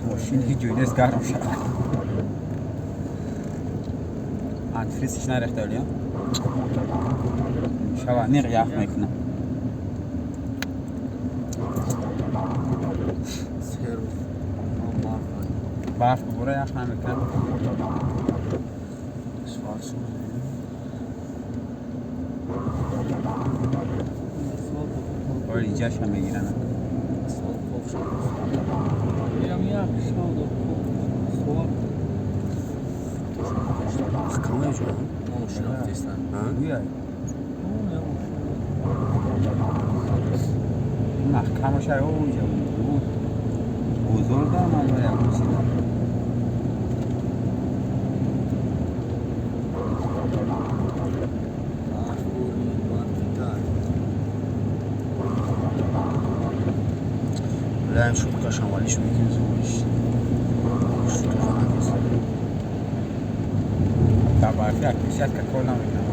ماشین هیچ جوی نیست گرم شد انتفریسش نرخته الیا شبه نیق یخ میکنه برف ببوره یخ نمیکنه باید اینجاش هم میگیرن Sıkılmıyor şu an. Onu şuna testten. Ha? محکم شای اونجا بود بزرگ هم از باید بسیدم Lan şurada şamaliş mi geziyormuş? Şurada falan geziyor. برفی اکتیشت که کل نمیکنم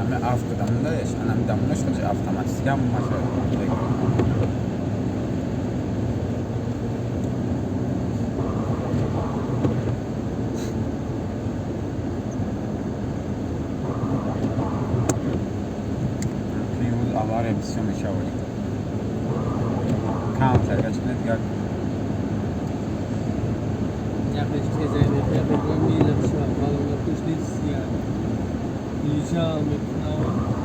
همه افت دموندهش هم دمونش کنچه افتماتیک هم مشه آوار امیسیون میشه آوری کم ترگه چکنه دیگر Yaklaşık tezeyde yapılan bir şu an balonla kuşlayız yani. İyice almak ama.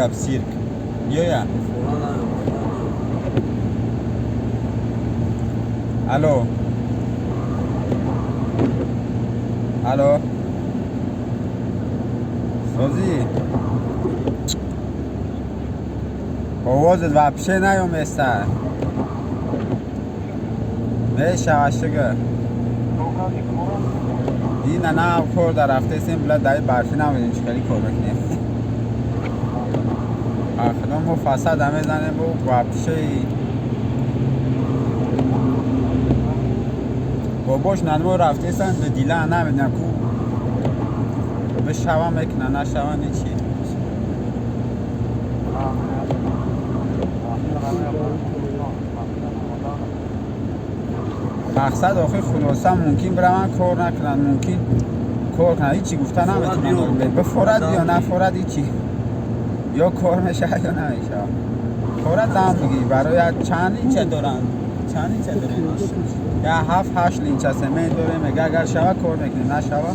عجب سیرک یا الو الو سوزی آوازت وپشه نیومستن نه شوشتگه این نه کور در رفته سیم بلد دایی برفی نمیدیم چکلی کور بکنیم اخنام مفصد همه زنه با وپشه باباش ننمو رفته سن به دیله نمیدیم کو به شوام میکنه نه شوام چی مقصد آخه خلاصه ممکن برای من کار نکنن ممکن کار کنن هیچی گفته نمیتونن به فرد یا نه فرد هیچی یا کار میشه یا نمیشه فرد هم میگی برای چند اینچه دارن چند اینچه دارن یا 7-8 اینچه سمه داره میگه اگر شوه کار میکنی نه شوه